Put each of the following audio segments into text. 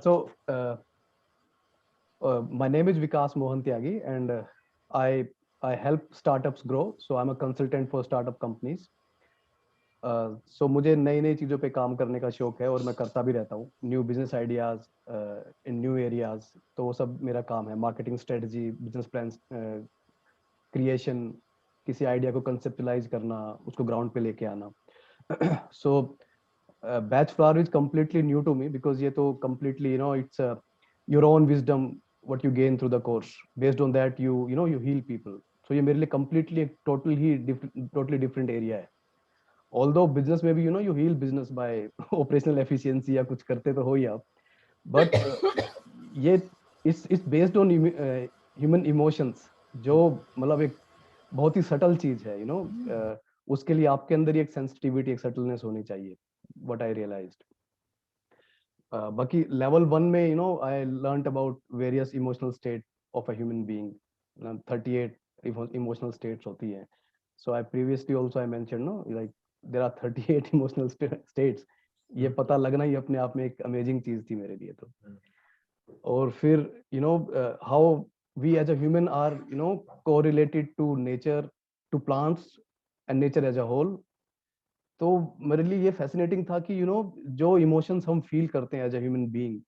So my name is Vikas Mohan Tyagi, and I I help startups grow. So I'm a consultant for startup companies. So मुझे नई नई चीज़ों पे काम करने का शौक है और मैं करता भी रहता हूँ new business ideas in new areas. तो वो सब मेरा काम है, marketing strategy, business plan creation, किसी आइडिया को कंसेप्टलाइज करना, उसको ग्राउंड पे लेके आना। So Bach flower is completely new to me because ये तो completely it's your own wisdom what you gain through the course. Based on that you heal people. So ये मेरे लिए completely एक totally different area है। Although business में भी you heal business by operational efficiency या कुछ करते तो हो ही आप, बट ये इस बेस्ड ऑन ह्यूमन इमोशंस, जो मतलब एक बहुत ही सटल चीज है उसके लिए आपके अंदर ही एक सेंसिटिविटी, एक सटलनेस होनी चाहिए, व्हाट आई रियलाइज्ड। बाकी लेवल वन में I learned about various emotional state of a human being. 38 emotional states होती हैं। So I previously also I mention no like there are 38 emotional states. ये पता लगना ही अपने आप में एक अमेजिंग चीज थी मेरे लिए। तो और फिर how we as a human are correlated to nature, to plants and nature as a whole. तो मेरे लिए ये फैसिनेटिंग था कि जो इमोशंस हम फील करते हैं एज अ ह्यूमन बीइंग,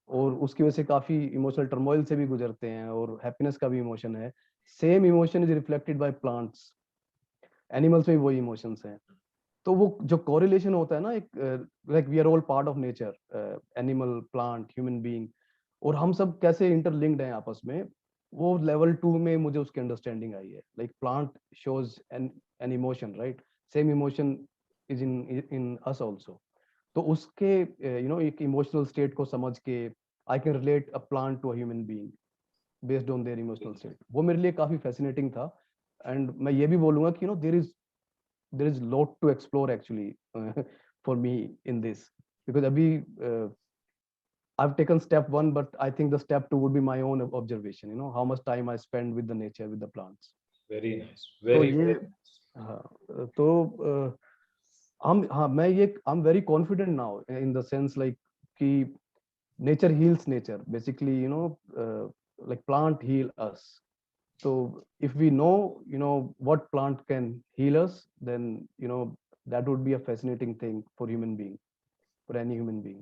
और उसकी वजह से काफी इमोशनल टर्मोइल से भी गुजरते हैं, और हैप्पीनेस का भी इमोशन है। Same emotion is reflected by plants, animals में भी वही इमोशंस हैं। तो वो जो कोरिलेशन होता है ना, एक like we are all part of nature, animal, plant, human being, और हम सब कैसे इंटरलिंक्ड हैं आपस में, वो लेवल टू में मुझे उसकी अंडरस्टैंडिंग आई है। Like plant shows an emotion, right? Same emotion is in in us also. तो उसके एक इमोशनल स्टेट को समझ के I can relate a plant to a human being based on their emotional state. वो मेरे लिए काफी फैसिनेटिंग था। एंड मैं ये भी बोलूंगा कि there is lot to explore actually for me in this, because abhi I've taken step one, but I think the step two would be my own observation, how much time I spend with the nature, with the plants. Very nice. तो Very, ये very nice. हाँ, तो हम हाँ मैं ये I am very confident now in the sense like कि nature heals nature basically, like plant heal us. So if we know what plant can heal us, then that would be a fascinating thing for human being, for any human being.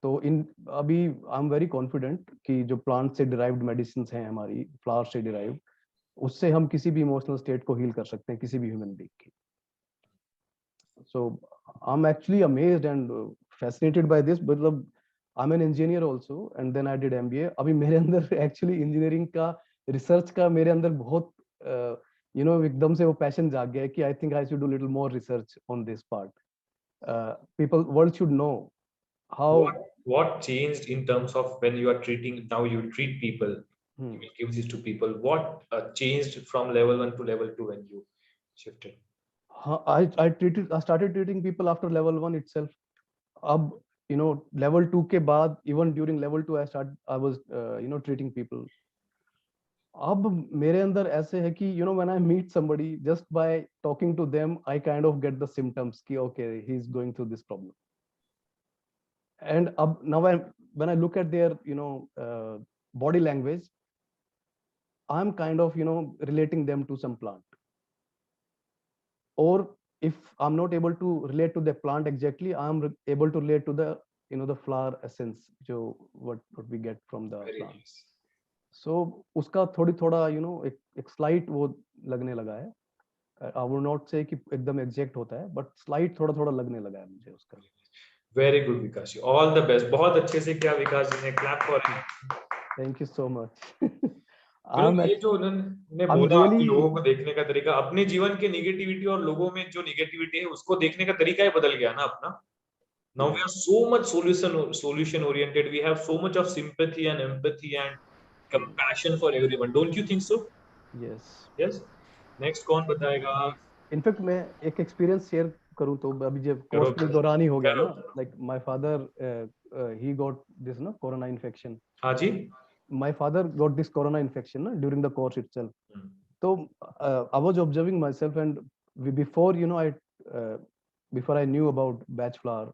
तो इन अभी I am very confident कि जो plant से derived medicine हैं हमारी, flower से derived, उससे हम किसी भी इमोशनल स्टेट को हील कर सकते हैं, किसी भी ह्यूमन बीइंग की। So I am actually amazed and fascinated by this, मतलब I am an engineer also and then I did MBA. अभी मेरे अंदर एक्चुअली इंजीनियरिंग का, रिसर्च का मेरे अंदर बहुत एकदम से वो पैशन जाग गया है कि I think I should do little more research on this part. People world should know how. What changed in terms of when you are treating, now you treat people, you will give this to people. What changed from level 1 to level 2 when you shifted? I started treating people after level 1 itself. अब level 2 के बाद, even during level 2 I was treating people. अब मेरे अंदर ऐसे है कि when I meet somebody, just by talking to them I kind of get the symptoms कि okay, he is going through this problem. And अब now when I look at their body language, I'm kind of relating them to some plant. Or if I'm not able to relate to the plant exactly, I'm able to relate to the the flower essence, जो what we get from the Very plant. nice. So उसका थोड़ा एक slight वो लगने लगा है। I would not से कि एकदम एग्जैक्ट होता है, बट स्लाइट थोड़ा लगने लगा है मुझे उसका। Very good, Vikas ji. All the best. बहुत अच्छे से किया विकास जी ने, clap for him. Thank you so much. ये जो उन्होंने आई एम बोला रियली कि लोगों को देखने का तरीका, अपने जीवन के निगेटिविटी और लोगों में जो निगेटिविटी है उसको देखने का तरीका ही बदल गया ना अपना। Now we are so much solution oriented. We have so much of sympathy and empathy and compassion for everyone. Don't you think so? Yes. Yes. Next कौन बताएगा? इनफैक्ट मैं एक एक्सपीरियंस शेयर करूं तो अभी जब करो कोर्स के दौरान ही हो गया करो। ना, like my father he got this ना कोरोना इन्फेक्शन। हाँ जी। My father got this corona infection during the course itself. So I was observing myself, and before before I knew about batch flower,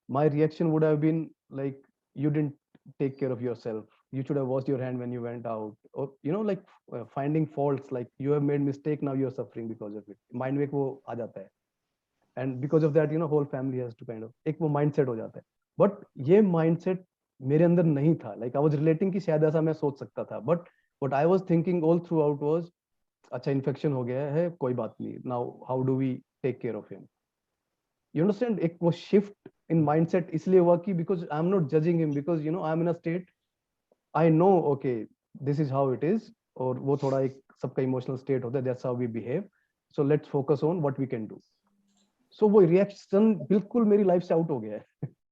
my reaction would have been like you didn't take care of yourself, you should have washed your hand when you went out, or you know, like finding faults, like you have made mistake, now you're suffering because of it, mind में एक वो आ जाता है, and because of that, you know, whole family has to kind of, एक वो mindset हो जाता है. But ये mindset मेरे अंदर नहीं था. Like I was relating कि शायद ऐसा मैं सोच सकता था, but what I was thinking all throughout was, अच्छा इन्फेक्शन हो गया है, कोई बात नहीं, now how do we take care of him? You understand, एक वो shift in mindset इसलिए हुआ कि because I'm not judging him, because you know I'm in a state, I know okay this is how it is, और वो थोड़ा एक सबका emotional state होता है, that's how we behave, so let's focus on what we can do. So वो reaction बिल्कुल मेरी लाइफ से आउट हो गया है.